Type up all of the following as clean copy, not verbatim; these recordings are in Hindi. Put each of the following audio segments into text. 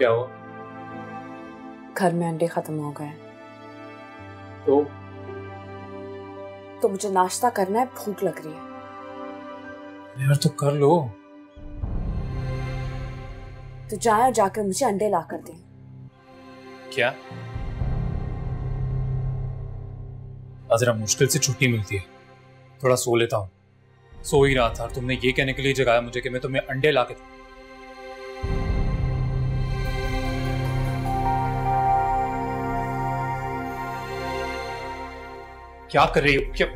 क्या हुआ? घर में अंडे खत्म हो गए। तो मुझे नाश्ता करना है, भूख लग रही है। यार तो कर लो। तो जाए और जाकर मुझे अंडे ला कर दें। क्या? जरा मुश्किल से छुट्टी मिलती है, थोड़ा सो लेता हूँ। सो ही रहा था और तुमने ये कहने के लिए जगाया मुझे कि मैं तुम्हें अंडे ला के दूं। क्या कर रही हो? क्या?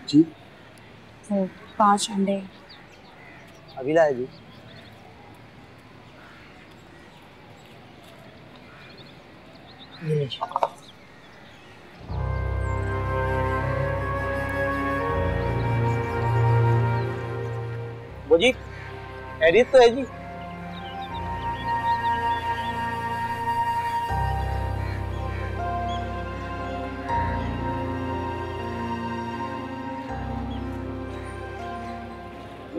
जी वो 5 अंडे अभी लाए जी। वो जी खैरियत तो है जी?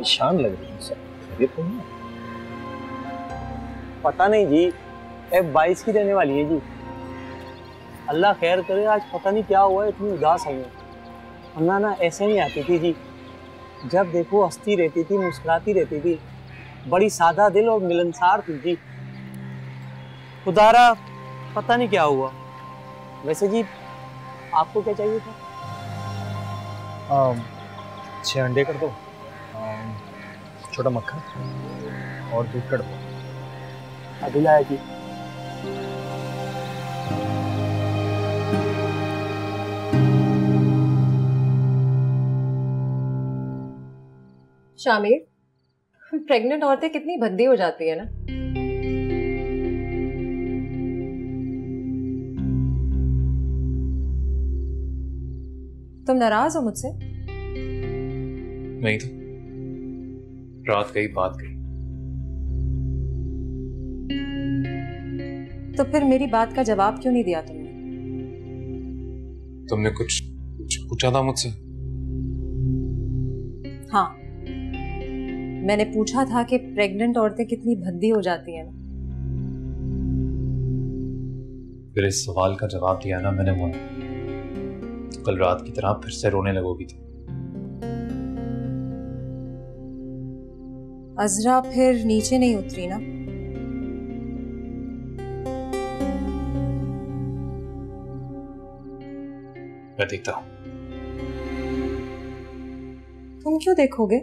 शान लग रही है सर, खैरियत तो नहीं है? पता नहीं जी, F22 की रहने वाली है जी। अल्लाह खैर करे, आज पता नहीं क्या हुआ, इतनी उदास आई है। वरना ना ऐसे नहीं आती थी जी, जब देखो हंसती रहती थी, मुस्कुराती रहती थी, बड़ी सादा दिल और मिलनसार थी जी। खुदारा पता नहीं क्या हुआ। वैसे जी आपको क्या चाहिए था? 6 अंडे कर दो, छोटा मक्खन और दूध कर दो। अभी लाया जी। शामिर, प्रेग्नेंट औरतें कितनी भद्दी हो जाती है ना। तुम नाराज हो मुझसे? नहीं तो रात गई बात गई। तो फिर मेरी बात का जवाब क्यों नहीं दिया तुमने? तुमने कुछ पूछा था मुझसे? हाँ, मैंने पूछा था कि प्रेग्नेंट औरतें कितनी भद्दी हो जाती हैं ना। फिर इस सवाल का जवाब दिया ना मैंने, वो कल रात की तरह फिर से रोने लगोगी तुम। अजरा फिर नीचे नहीं उतरी ना? मैं देखता हूं। तुम क्यों देखोगे?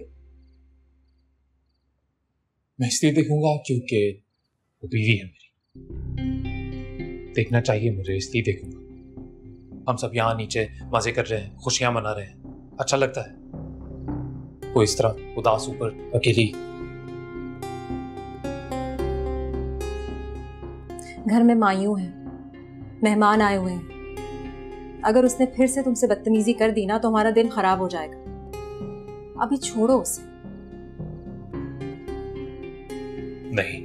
मैं इसलिए देखूंगा क्योंकि वो बीवी है मेरी। देखना चाहिए मुझे, इसलिए देखूंगा। हम सब यहाँ नीचे मजे कर रहे हैं, खुशियां मना रहे हैं, अच्छा लगता है। वो इस तरह उदास ऊपर अकेली। घर में मायूं है, मेहमान आए हुए हैं। अगर उसने फिर से तुमसे बदतमीजी कर दी ना तो हमारा दिन खराब हो जाएगा। अभी छोड़ो उसे। नहीं,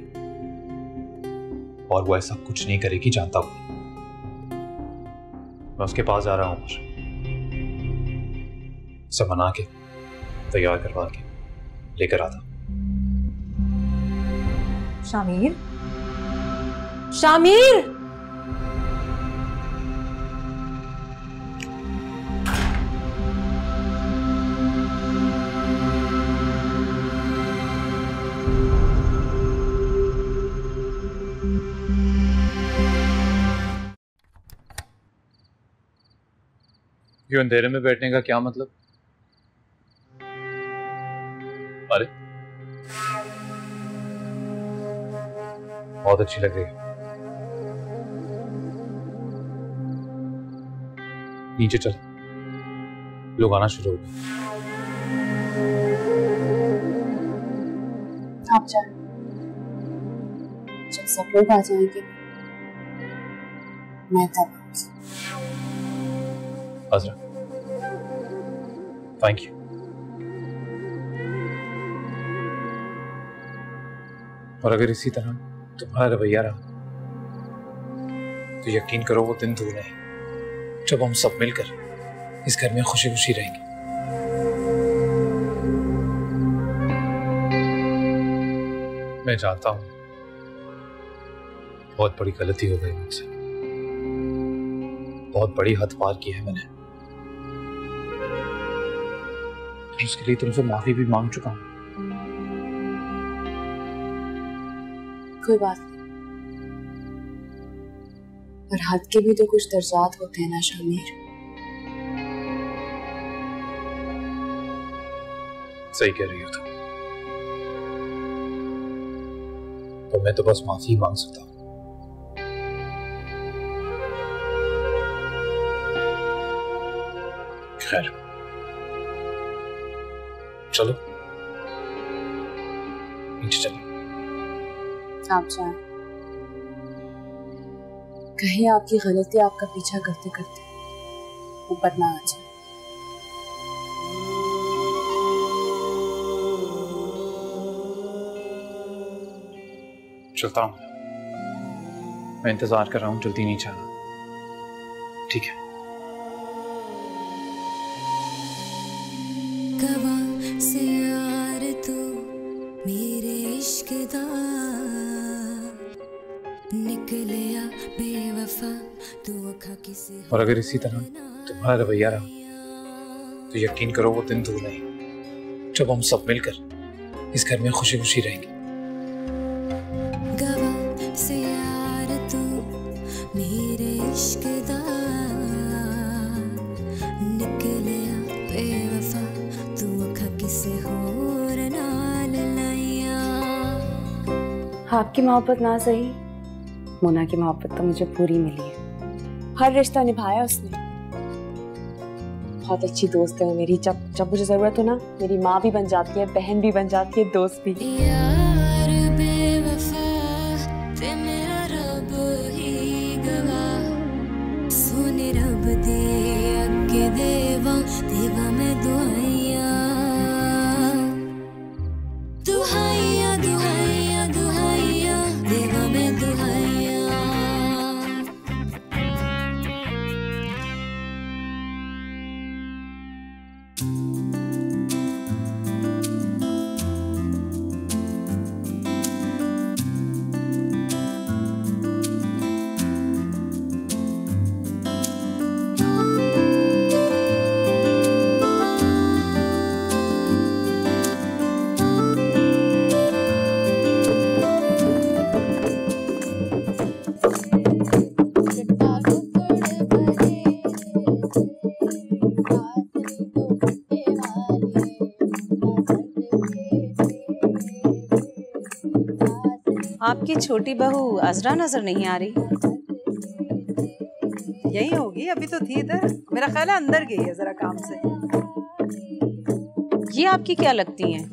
और वो ऐसा कुछ नहीं करेगी, जानता हूं। मैं उसके पास जा रहा हूं, उसे मना के तैयार करवा के लेकर आता। शामिर, शामिर, क्यों अंधेरे में बैठने का क्या मतलब? अरे बहुत अच्छी लग रही है। नीचे चल, लोग आना शुरू हो गए। आप जाए, जब सब लोग आ जाएंगे मैं तब अज़रा, थैंक यू। और अगर इसी तरह तुम्हारा रवैया रहा तो यकीन करो वो दिन दूर नहीं जब हम सब मिलकर इस घर में खुशी खुशी रहेंगे। मैं जानता हूं बहुत बड़ी गलती हो गई मुझसे, बहुत बड़ी हद पार की है मैंने, उसके लिए तुमसे माफी भी मांग चुका हूं। कोई बात नहीं, पर हद के भी तो कुछ दर्जात होते हैं ना शामिर। सही कह रही हो तुम, तो मैं तो बस माफी मांग सकता हूं। खैर चलो नीचे चलो। आप जाएं, कहीं आपकी गलती आपका पीछा करते करते ऊपर ना आ जाए। चलता हूं, मैं इंतजार कर रहा हूं, जल्दी नीचे आना, ठीक है? और अगर इसी तरह तुम्हारा रवैया रहा तो यकीन करो वो दिन दूर नहीं जब हम सब मिलकर इस घर में खुशी खुशी रहेंगे। आपकी मोहब्बत ना सही, मोना की मोहब्बत तो मुझे पूरी मिली है। हर रिश्ता निभाया उसने। बहुत अच्छी दोस्त है वो मेरी, जब मुझे जरूरत हो ना मेरी माँ भी बन जाती है, बहन भी बन जाती है, दोस्त भी। यार बेवफा ते मेरा रब ही गवाह, सोने रब दे अगे देवा देवा मैं दुआइया दुआइया दुआइया दुआइया देवा मैं दुआइया। आपकी छोटी बहू अज़रा नजर नहीं आ रही। यही होगी, अभी तो थी इधर, मेरा ख्याल है अंदर गई है जरा काम से। ये आपकी क्या लगती हैं?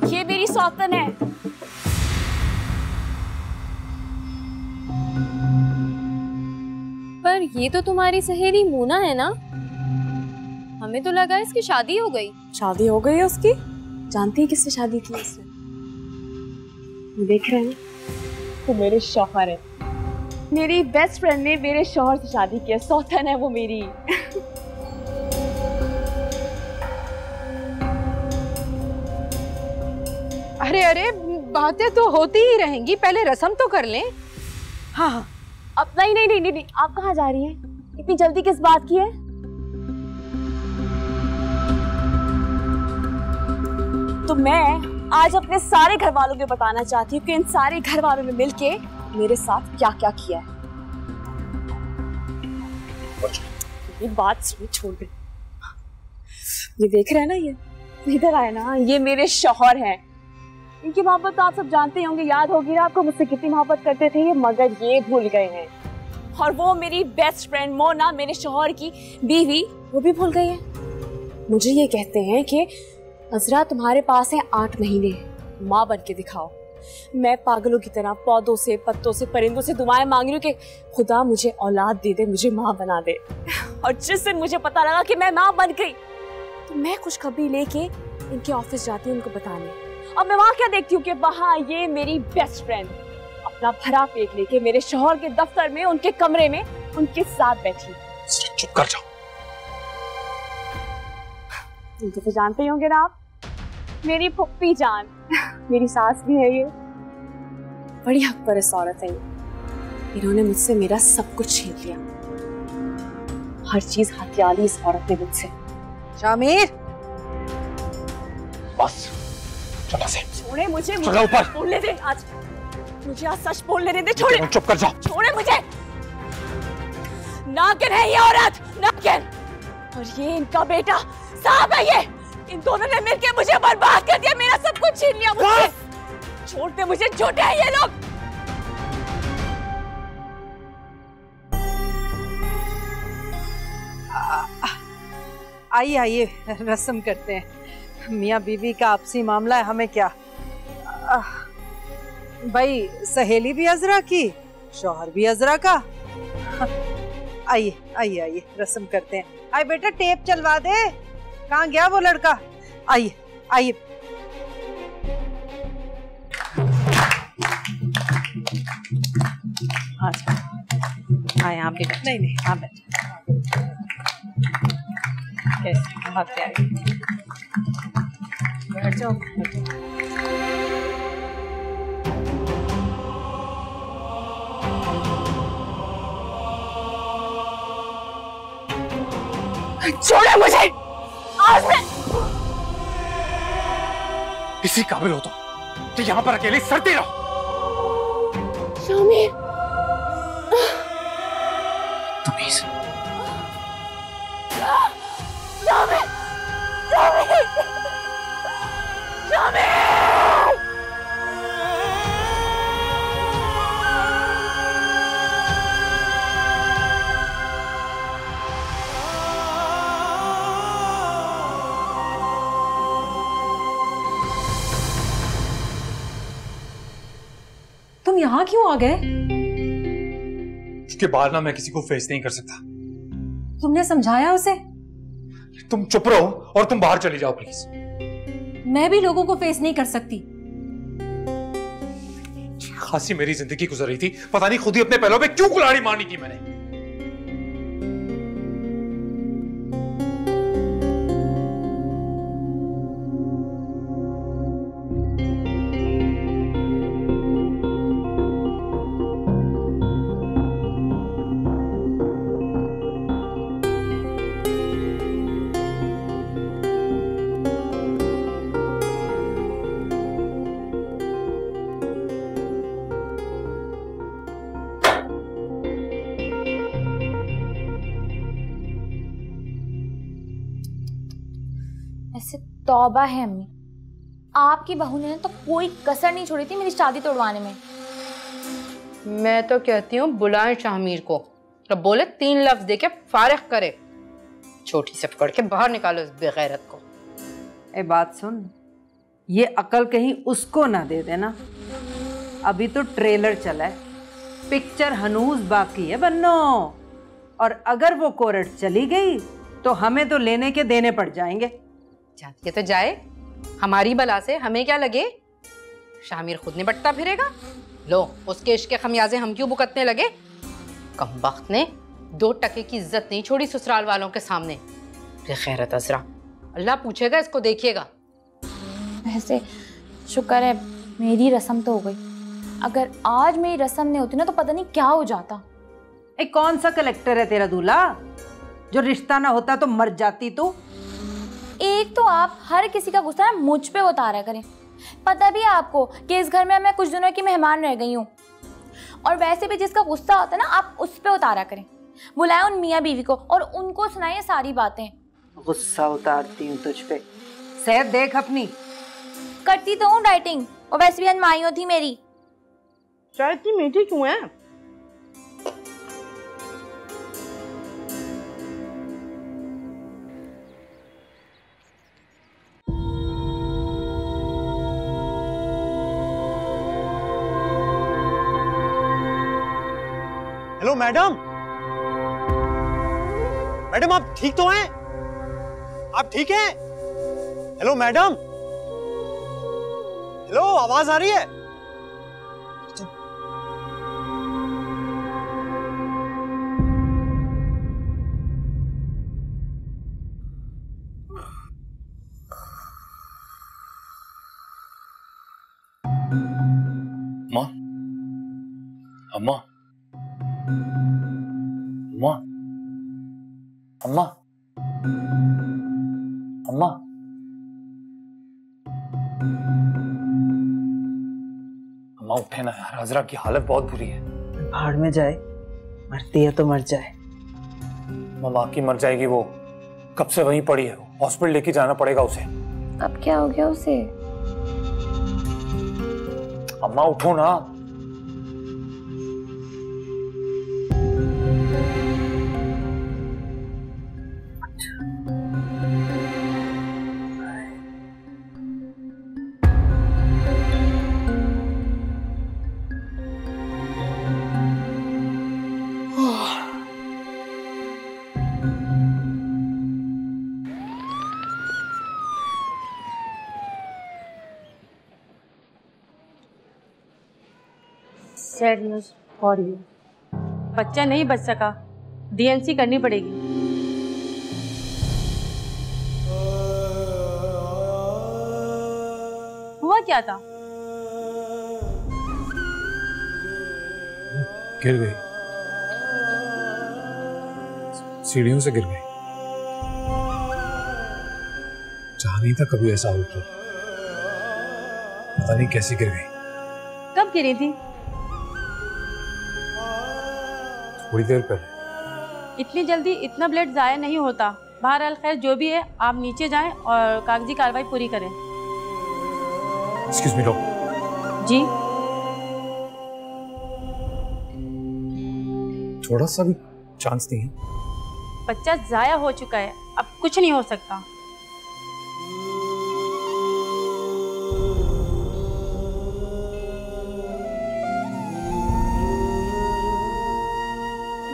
ये मेरी सौतन है। पर ये तो तुम्हारी सहेली मोना है ना? हमें तो लगा इसकी शादी हो गई। शादी हो गई है उसकी? जानती है किससे शादी की उसने? देख रहे हैं, वो मेरे शौहर है। मेरी बेस्ट फ्रेंड ने मेरे शौहर से शादी की है, सौतन है वो मेरी। अरे अरे, बातें तो होती ही रहेंगी, पहले रस्म तो कर लें। हाँ हाँ। अब नहीं नहीं नहीं नहीं, आप कहाँ जा रही हैं? इतनी जल्दी किस बात की है? तो मैं आज अपने सारे घर वालों को बताना चाहती हूँ कि इन सारे घर वालों ने मिलके मेरे साथ क्या क्या किया है। ये बात सुनो, छोड़ दे। ये देख रहे हैं ना, ये इधर आए ना, ये मेरे शौहर हैं। इनकी मोहब्बत तो आप सब जानते ही होंगे, याद होगी ना आपको मुझसे कितनी मोहब्बत करते थे ये, मगर ये भूल गए हैं। और वो मेरी बेस्ट फ्रेंड मोना, मेरे शौहर की बीवी, वो भी भूल गई है। मुझे ये कहते हैं कि अजरा तुम्हारे पास है 8 महीने, माँ बन के दिखाओ। मैं पागलों की तरह पौधों से, पत्तों से, परिंदों से दुआएं मांग रही हूँ कि खुदा मुझे औलाद दे दे, मुझे माँ बना दे। और जिस दिन मुझे पता लगा कि मैं माँ बन गई, तो मैं खुशखबरी लेके इनके ऑफिस जाती हूँ उनको बताने। अब मैं वहाँ क्या देखती हूँ कि वहाँ ये मेरी बेस्ट फ्रेंड अपना भरा पेट लेके मेरे शौहर के दफ्तर में, उनके कमरे में उनके साथ बैठी। चुप कर जाओ। इनको तो जानते ही होंगे ना आप, मेरी फुप्पी जान, मेरी सास भी है ये। बड़ी हक पर इस औरत है ये। इन्होंने मुझसे मेरा सब कुछ छीन लिया, हर चीज हथिया ली इस औरत ने मुझसे। शामिर, बस चला से। छोड़े मुझे, चला ऊपर। बोलने दे आज, मुझे आज सच बोलने दे। छोड़े, चुप कर जाओ। छोड़े मुझे। नागिन है ये औरत, नागिन। और ये इनका बेटा साहब है ये। इन दोनों ने मिलके मुझे बर्बाद कर दिया, मेरा सब कुछ छीन लिया मुझसे। छोड़ दे मुझे, झूठे हैं ये लोग। आइए आइए, रस्म करते हैं। मियाँ बीवी का आपसी मामला है, हमें क्या। भाई सहेली भी अजरा की, शौहर भी अजरा का। आइए आइए आइए, रस्म करते हैं। आइए बेटा, टेप चलवा दे। कहाँ गया वो लड़का? आइए आइए। अच्छा, आए आप भी। नहीं नहीं, आप बैठे। कैसे बहुत प्यारी। बैठ जाओ। छोड़े मुझे आज मैं। इसी काबिल हो तो यहाँ पर अकेले सड़ती रहो। शामिर, तमीज। शामिर, शामिर, शामिर। तुम यहाँ क्यों आ गए? उसके बाद ना मैं किसी को फेस नहीं कर सकता। तुमने समझाया उसे? तुम चुप रहो और तुम बाहर चली जाओ प्लीज। मैं भी लोगों को फेस नहीं कर सकती। खासी मेरी जिंदगी गुजर रही थी, पता नहीं खुद ही अपने पैरों पे क्यों कुल्हाड़ी मारनी थी मैंने। ऐसे तौबा है अम्मी, आपकी बहू ने तो कोई कसर नहीं छोड़ी थी मेरी शादी तोड़वाने में। मैं तो कहती हूँ बुलाएं शामिर को, तो बोले 3 लफ्ज देके फारिग करे। छोटी से पकड़ के बाहर निकालो इस बेगैरत को। ए बात सुन, ये अकल कहीं उसको ना दे देना। अभी तो ट्रेलर चला है, पिक्चर हनूज बाकी है बन्नो। और अगर वो कोर्ट चली गई तो हमें तो लेने के देने पड़ जाएंगे। जाती है तो जाए, हमारी बला से हमें क्या लगे। शामिर खुद निपटता फिरेगा। लो, उसके इश्क के खमियाजे हम क्यों भुगतने लगे। कमबख्त ने 2 टके की इज्जत नहीं छोड़ी ससुराल वालों के सामने। बेगैरत अजरा, अल्लाह पूछेगा इसको, देखिएगा। वैसे शुक्र है मेरी रस्म तो हो गई। अगर आज मेरी रस्म नहीं होती ना तो पता नहीं क्या हो जाता। कौन सा कलेक्टर है तेरा दूल्हा जो रिश्ता ना होता तो मर जाती तू? एक तो आप हर किसी का गुस्सा ना मुझ पे उतारा करें। पता भी है आपको कि इस घर में मैं कुछ दिनों की मेहमान रह गई हूँ, और वैसे भी जिसका गुस्सा होता है ना आप उस पे उतारा करें। बुलाएं उन मियाँ बीवी को और उनको सुनाइए सारी बातें। गुस्सा उतारती हूँ तुझ पे। सेहत देख अपनी। करती तो हूँ डाइटिंग, और वैसे भी अनमाइयों थी मेरी। चाय इतनी मीठी क्यों है? हेलो मैडम, मैडम आप ठीक तो हैं? आप ठीक हैं? हेलो मैडम, हेलो आवाज आ रही है? अम्मा, अम्मा, अम्मा, अम्मा, अम्मा, अम्मा उठे ना यार, आजरा की हालत बहुत बुरी है। भाड़ में जाए, मरती है तो मर जाए। माँ की मर जाएगी, वो कब से वहीं पड़ी है, हॉस्पिटल लेके जाना पड़ेगा उसे। अब क्या हो गया उसे? अम्मा उठो ना। Sad news for you. बच्चा नहीं बच सका, डीएनसी करनी पड़ेगी। हुआ क्या था? गिर गई, सीढ़ियों से गिर गई। चाह नहीं था कभी ऐसा हो, पता नहीं कैसे गिर गई। कब गिरी थी? थोड़ी देर पहले। इतनी जल्दी इतना ब्लड जाया नहीं होता। बहरहाल खैर जो भी है, आप नीचे जाएं और कागजी कार्रवाई पूरी करें। Excuse me doctor. जी थोड़ा सा भी चांस नहीं है? बच्चा जाया हो चुका है, अब कुछ नहीं हो सकता।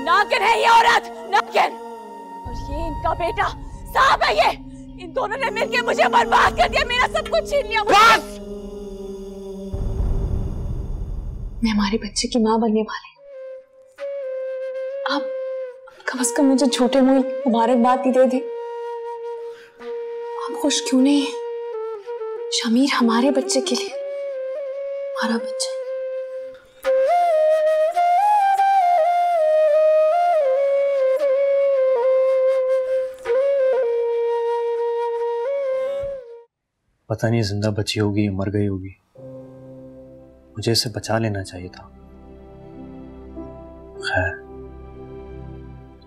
नागिन है ये औरत, नागिन। और ये इनका बेटा सांप है। ये इन दोनों ने मिलकर मुझे बर्बाद कर दिया, मेरा सब कुछ छीन लिया। मैं हमारे बच्चे की माँ बनने वाली हूँ। आप कम से कम मुझे झूठे मुंह मुबारकबाद ही दे दे। आप खुश क्यों नहीं है? शमीर हमारे बच्चे के लिए, हमारा बच्चा। पता नहीं जिंदा बची होगी या मर गई होगी। मुझे इसे बचा लेना चाहिए था। खैर,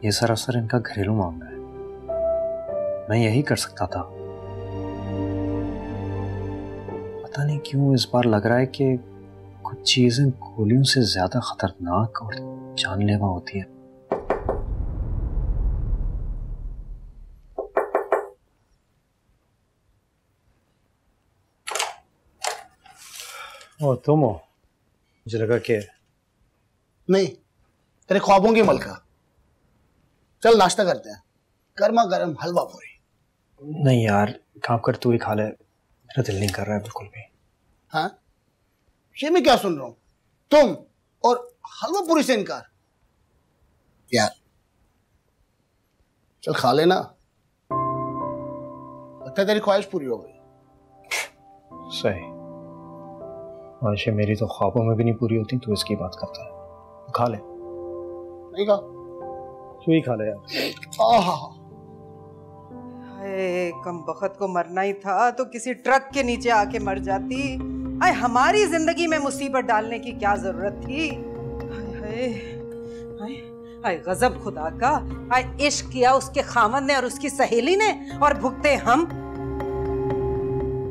ये सरासर इनका घरेलू मामला है, मैं यही कर सकता था। पता नहीं क्यों इस बार लग रहा है कि कुछ चीजें गोलियों से ज्यादा खतरनाक और जानलेवा होती है। ओ तुम हो? मुझे लगा कि नहीं, तेरे ख्वाबों की मलका। चल नाश्ता करते हैं, गर्मा गर्म हलवा पूरी। नहीं यार, काम कर, तू ही खा ले, मेरा दिल नहीं कर रहा है बिल्कुल भी। हाँ, ये मैं क्या सुन रहा हूँ? तुम और हलवा पूरी से इनकार? यार चल खा लेना, लगता है तेरी ख्वाहिश पूरी हो गई। सही, ख्वाहिशें मेरी तो ख्वाबों में भी नहीं पूरी होती, तो इसकी बात करता है। खा ले। नहीं खा, तू ही खा ले यार। आहा, कम बखत को मरना ही था तो किसी ट्रक के नीचे आके मर जाती। आए हमारी जिंदगी में मुसीबत डालने की क्या जरूरत थी। हाय हाय हाय गजब खुदा का। आए इश्क किया उसके खामद ने और उसकी सहेली ने, और भुगते हम।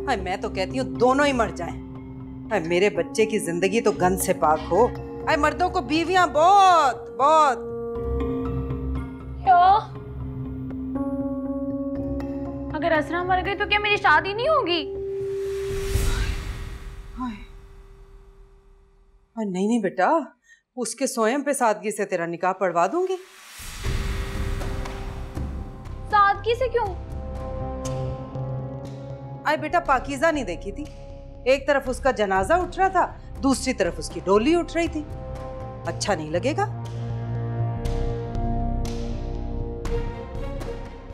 हाय मैं तो कहती हूँ दोनों ही मर जाएं। हाय मेरे बच्चे की जिंदगी तो गंद से पाक हो। हाय मर्दों को बीवियां बहुत बहुत। क्या? अगर असरा मर गई तो क्या मेरी शादी नहीं होगी? नहीं नहीं बेटा, उसके स्वयं पे सादगी से तेरा निकाह पढ़वा दूंगी। सादगी से क्यों? आए बेटा, पाकीज़ा नहीं देखी थी? एक तरफ उसका जनाजा उठ रहा था, दूसरी तरफ उसकी डोली उठ रही थी। अच्छा नहीं लगेगा?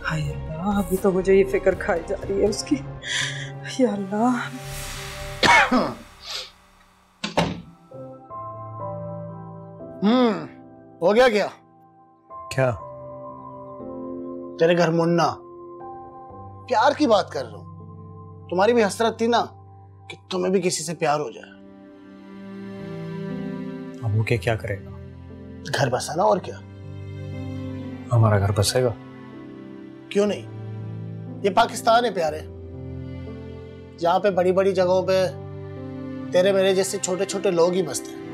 हाय अल्लाह, अभी तो मुझे ये फिक्र खाई जा रही है उसकी। या अल्लाह। हो गया क्या? क्या? तेरे घर मुन्ना, प्यार की बात कर रहा हूं। तुम्हारी भी हसरत थी ना कि तुम्हें भी किसी से प्यार हो जाए। अब वो क्या करेगा? घर बसाना, और क्या। हमारा घर बसेगा? क्यों नहीं? ये पाकिस्तान है प्यारे, जहां पे बड़ी बड़ी जगहों पे तेरे मेरे जैसे छोटे छोटे लोग ही बसते हैं।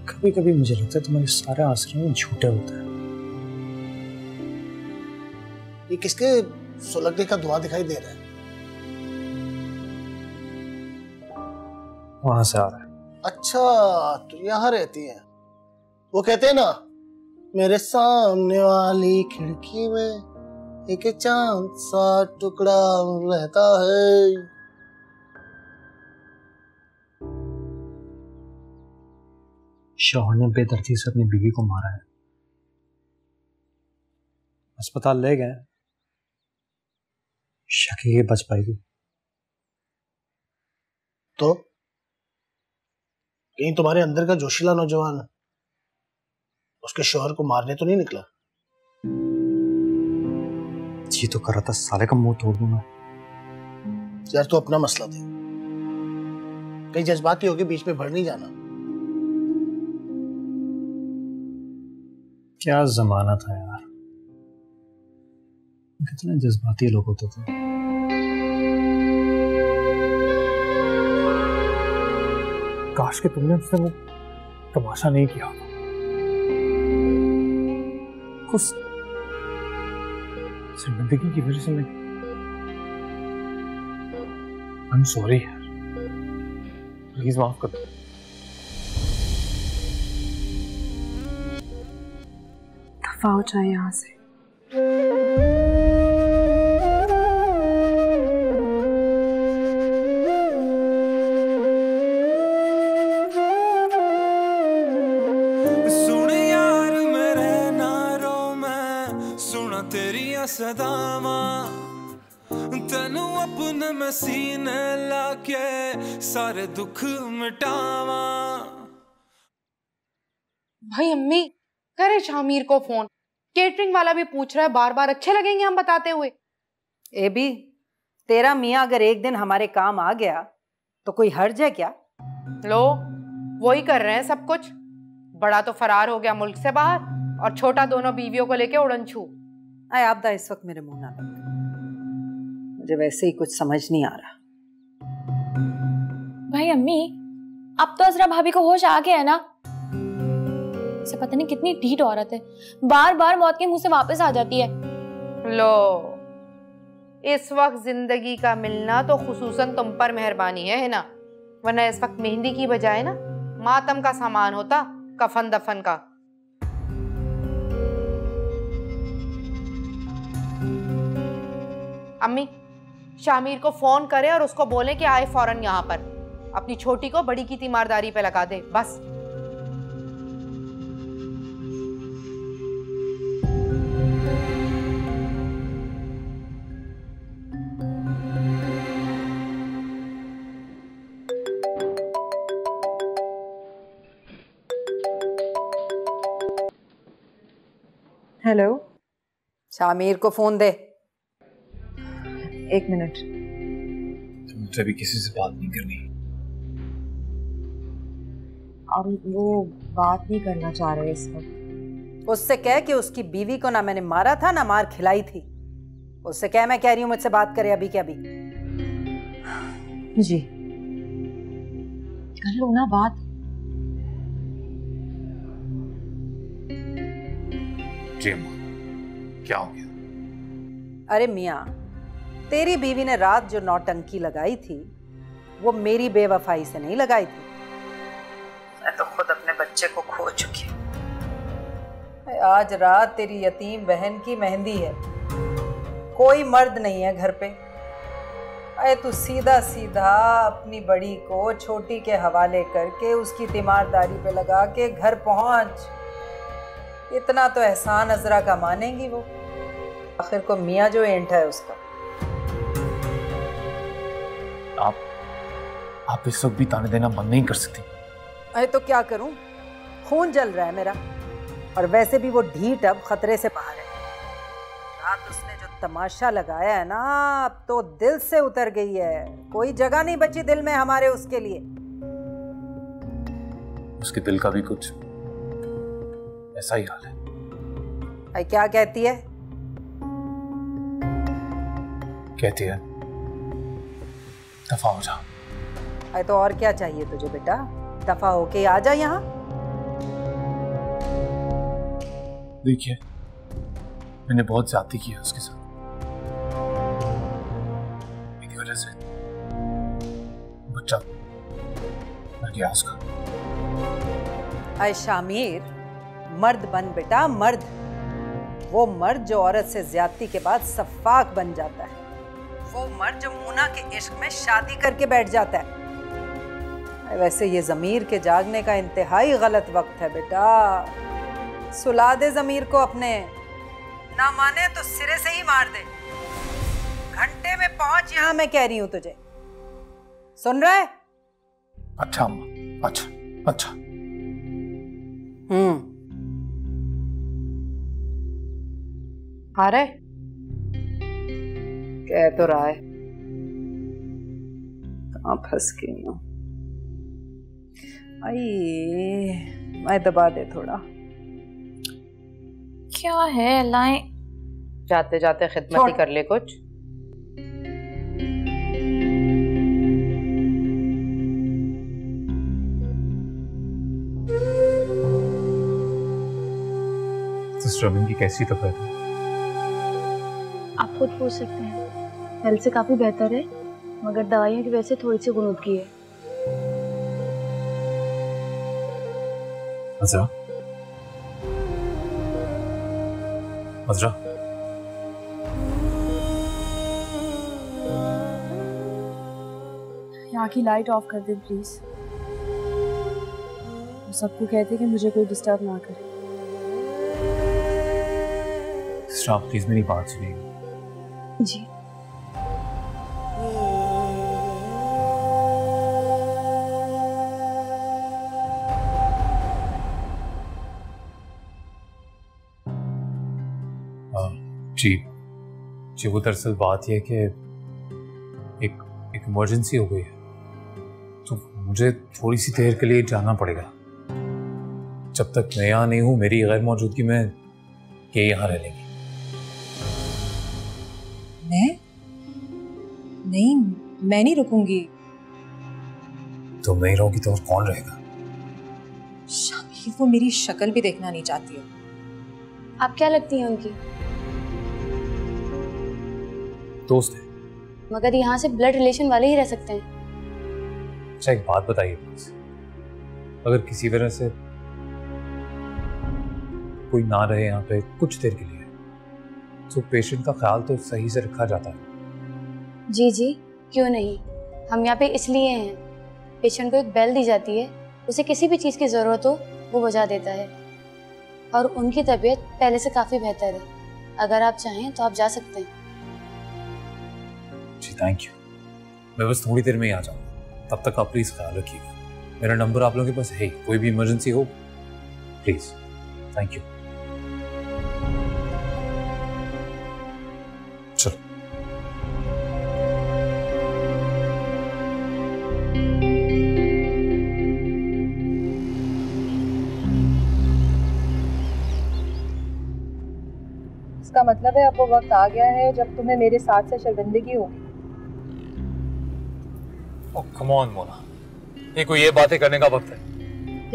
कभी कभी मुझे लगता है तुम्हारे सारे आसरे झूठे होते हैं। ये किसके सुलगने का धुआं दिखाई दे रहा है? वहां से आ रहा है। अच्छा, तो यहाँ रहती है। वो कहते हैं ना, मेरे सामने वाली खिड़की में एक चांद सा टुकड़ा रहता है। शौहर ने बेदर्दी से अपनी बीवी को मारा है। अस्पताल ले गए, शक है ये बच पाएगी। तो कहीं तुम्हारे अंदर का जोशीला नौजवान उसके शौहर को मारने तो नहीं निकला? जी तो कर रहा था साले का मुंह तोड़ दूंगा। यार तो अपना मसला दे, कहीं जज्बाती होके बीच में भर नहीं जाना। क्या जमाना था यार, कितने जज्बाती लोग होते थे। काश कि तुमने उससे वो तमाशा नहीं किया। कुछ जिंदगी की वजह से मैं आई एम सॉरी यार, प्लीज माफ कर दो। दफा हो जाए यहाँ से। सुन यार मेरे नारों में सुना तेरिया सदावा, तेनू अपने में सीने लाके सारे दुख मिटावा। भाई अम्मी करे शामिर को फोन, केटरिंग वाला भी पूछ रहा है बार बार, अच्छे लगेंगे हम बताते हुए। ए भी, तेरा मियाँ अगर एक दिन हमारे काम आ गया तो कोई हर्ज है क्या? लो वही कर रहे हैं सब कुछ। बड़ा तो फरार हो गया मुल्क से बाहर, और छोटा दोनों बीवियों को लेके उड़न छू। आए आपदा इस वक्त मेरे मुंह ना लग, मुझे वैसे ही कुछ समझ नहीं आ रहा। भाई अम्मी, अब तो असरा भाभी को होश आ गया है ना? से पता नहीं कितनी ढीठ औरत है, बार बार मौत के मुंह से वापस आ जाती है। लो इस वक्त जिंदगी का मिलना तो खुसूसन तुम पर मेहरबानी है ना, वरना इस वक्त मेहंदी की बजाय ना मातम का सामान होता, कफन दफन का। अम्मी शामिर को फोन करे और उसको बोले कि आए फौरन यहाँ पर, अपनी छोटी को बड़ी की तीमारदारी पे लगा दे बस। हेलो, शामिर को फोन दे। 1 मिनट। मुझे भी किसी से बात नहीं करनी। और वो बात नहीं करना चाह रहे इस वक्त। उससे कह कि उसकी बीवी को ना मैंने मारा था ना मार खिलाई थी। उससे कह मैं कह रही हूँ मुझसे बात करे अभी के अभी। जी कर लो ना बात। जी अम्मा, क्या हो गया? अरे मियाँ, तेरी बीवी ने रात जो नौटंकी लगाई थी वो मेरी बेवफाई से नहीं लगाई थी। मैं तो खुद अपने बच्चे को खो चुकी हूँ। आज रात तेरी यतीम बहन की मेहंदी है, कोई मर्द नहीं है घर पे। अरे तू सीधा सीधा अपनी बड़ी को छोटी के हवाले करके उसकी तीमारदारी पे लगा के घर पहुंच। इतना तो एहसान अजरा का मानेंगी वो। आखिर को मियाँ जो एंट है उसका। आप इस वक्त भी ताने देना बंद नहीं कर सकती। अरे तो क्या करूं, खून जल रहा है मेरा। और वैसे भी वो ढीठ अब खतरे से बाहर है। रात उसने जो तमाशा लगाया है ना, अब तो दिल से उतर गई है। कोई जगह नहीं बची दिल में हमारे उसके लिए। उसके दिल का भी कुछ ऐसा ही हाल है। अरे क्या कहती है? कहती है दफा हो जा। अरे तो और क्या चाहिए तुझे बेटा? दफा होके आ जा यहाँ। देखिए, मैंने बहुत ज्यादती की है उसके साथ। मेरी वजह से बच्चा मर गया उसका। अरे शामिर, मर्द बन बेटा, मर्द। वो मर्द जो औरत से ज्यादती के बाद सफाक बन जाता है। वो मर्द जो मुना के इश्क में शादी करके बैठ जाता है। वैसे ये ज़मीर के जागने का इंतहाई गलत वक्त है बेटा। सुला दे ज़मीर को अपने। ना माने तो सिरे से ही मार दे। घंटे में पहुंच यहां, मैं कह रही हूं तुझे। सुन रहा है? अच्छा अम्मा, अच्छा। आ रहा है? कह तो रहा है। कहाँ फंस गई हूँ? आई, मैं दबा दे थोड़ा। क्या है लाएं? जाते जाते खिदमत ही कर ले कुछ। सिस्टर की कैसी तबीयत है? आप खुद पूछ सकते हैं। पहले से काफी बेहतर है, मगर दवाइयों की वजह से थोड़ी सी गुनूदगी है। अज़रा, अज़रा, यहाँ की लाइट ऑफ कर दें प्लीज। सबको कहते कि मुझे कोई डिस्टर्ब ना करे। सिस्टर, आप प्लीज मेरी बात सुनिए। जी। जी वो दरअसल बात यह है कि एक इमरजेंसी हो गई है, तो मुझे थोड़ी सी देर के लिए जाना पड़ेगा। जब तक मैं यहाँ नहीं हूँ, मेरी गैर मौजूदगी में ये यहाँ रह लेंगी। मैं नहीं रुकूंगी। तुम नहीं रहोगी तो और कौन रहेगा? शामिर, वो मेरी शक्ल भी देखना नहीं चाहती है। आप क्या लगती हैं उनकी? दोस्त है। मगर यहाँ से ब्लड रिलेशन वाले ही रह सकते हैं। अच्छा, एक बात बताइए प्लीज, अगर किसी वजह से कोई ना रहे यहाँ पे कुछ देर के लिए, तो पेशेंट का ख्याल तो सही से रखा जाता है। जी, क्यों नहीं। हम यहाँ पे इसलिए हैं। पेशेंट को एक बेल दी जाती है, उसे किसी भी चीज़ की ज़रूरत हो वो बजा देता है। और उनकी तबीयत पहले से काफ़ी बेहतर है। अगर आप चाहें तो आप जा सकते हैं। जी थैंक यू। मैं बस थोड़ी देर में ही आ जाऊँगा, तब तक आप प्लीज़ ख्याल रखिएगा। मेरा नंबर आप लोगों के पास है, कोई भी इमरजेंसी हो प्लीज़। Thank you. इसका मतलब है अब वो वक्त आ गया है जब तुम्हें मेरे साथ से शर्मिंदगी होगी। ओह कम ऑन मोना, ये कोई ये बातें करने का वक्त है?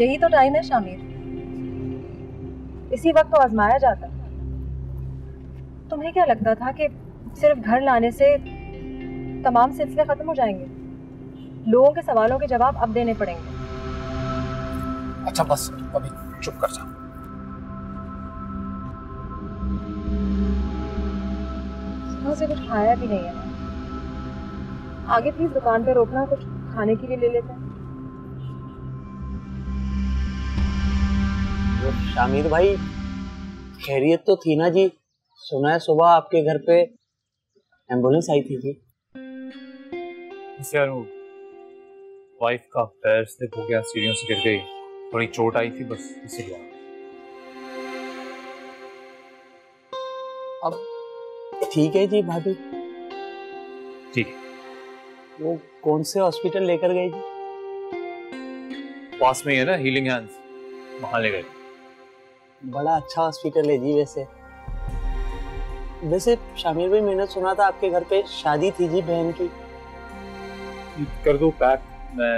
यही तो टाइम है शामिर, इसी वक्त तो आजमाया जाता है। तुम्हें क्या लगता था कि सिर्फ घर लाने से तमाम सिलसिले खत्म हो जाएंगे? लोगों के सवालों के जवाब अब देने पड़ेंगे। अच्छा बस अभी चुप कर जा। सुबह से कुछ खाया भी नहीं है। आगे प्लीज दुकान पे रोकना, कुछ खाने के लिए ले लेते हैं। शामिर भाई खैरियत तो थी ना जी? सुना है सुबह आपके घर पे एम्बुलेंस आई थी जी। वाइफ का पैर स्लिप हो गया, सीढ़ियों से गिर गई, थोड़ी चोट आई थी बस, इसीलिए। अब ठीक है जी भाभी? ठीक है। वो कौन से हॉस्पिटल लेकर गए जी? पास में ही है ना हीलिंग हैंड्स, वहां ले गए। बड़ा अच्छा हॉस्पिटल है जी। वैसे शामिर भाई मैंने सुना था आपके घर पे शादी थी जी बहन की। कर दो पैक, मैं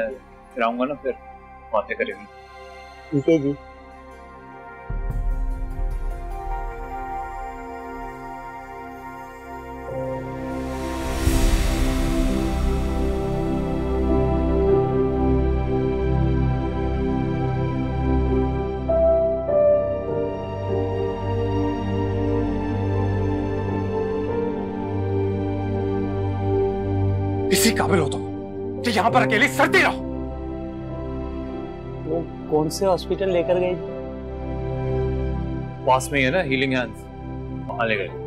फिर आऊंगा ना, फिर बातें करेंगे। ठीक है जी। इसी काबिल हो तुम कि यहाँ पर अकेले सड़ती रहो। वो कौन से हॉस्पिटल लेकर गए? पास में ही है ना हीलिंग हैंड्स, वहां ले गए।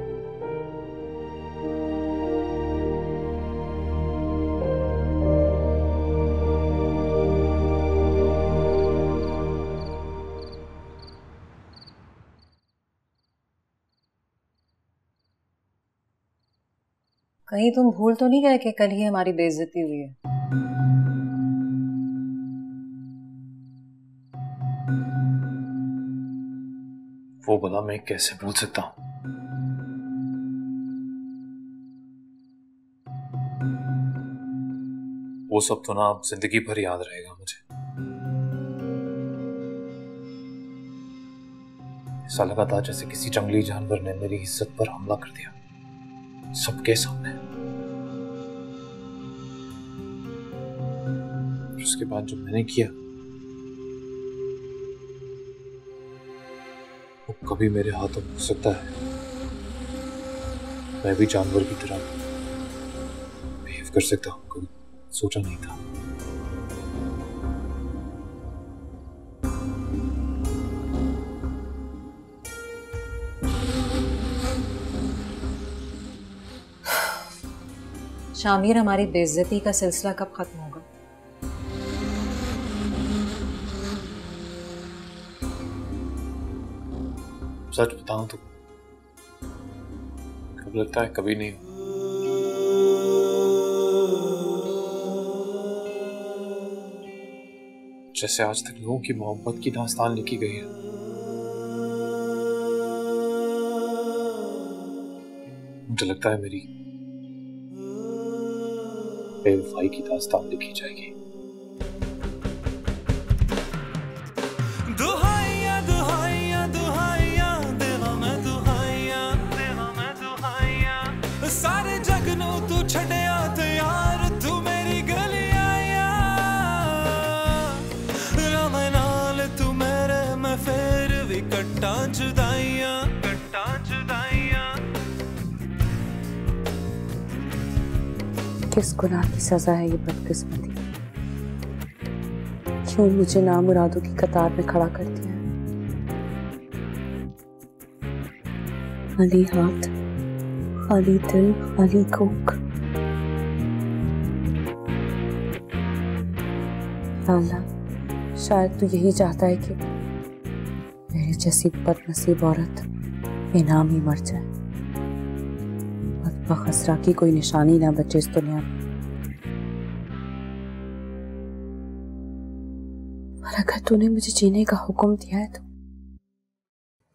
कहीं तुम भूल तो नहीं गए कि कल ही हमारी बेइज्जती हुई है? वो भला मैं कैसे भूल सकता हूं? वो सब तो ना अब जिंदगी भर याद रहेगा मुझे। ऐसा लगा था जैसे किसी जंगली जानवर ने मेरी इज्जत पर हमला कर दिया सबके सामने। उसके बाद जो मैंने किया वो कभी मेरे हाथों में हो सकता है मैं भी जानवर की तरह बिहेव कर सकता हूं, कभी सोचा नहीं था। शामिर, हमारी बेइज्जती का सिलसिला कब खत्म होगा? सच बताऊं तो कब लगता है कभी नहीं। जैसे आज तक लोगों की मोहब्बत की दास्तान लिखी गई है, मुझे लगता है मेरी बेवफाई की दास्तान लिखी जाएगी। दुहाइयां दुहाइयां दुहाइयां देवा मैं दुहाइयां देवा मैं दुहाइयां, सारे जग नू तू छड़िया ते यार तू मेरी गली आया, राम नाल तू मेरे मैं फिर भी कट्टा जुदाइयां कट्टा जुदाइयां। किस गुनाह की सजा है ये बदकिस्मती? क्यों मुझे नामुरादों की कतार में खड़ा कर दिया है? खाली हाथ, खाली दिल, खाली कोख। अल्लाह, शायद तू यही चाहता है कि मेरी जैसी बदनसीब औरत बेनाम ही मर जाए, खसरा की कोई निशानी ना बचे इस दुनिया में। और अगर तूने मुझे जीने का हुक्म दिया है तो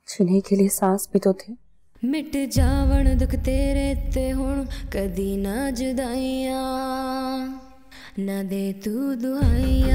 जीने के लिए सांस भी तो दे। मिट जावण दुख तेरे ते हुण कदी ना जुदाइयां ना दे तू दुआइयां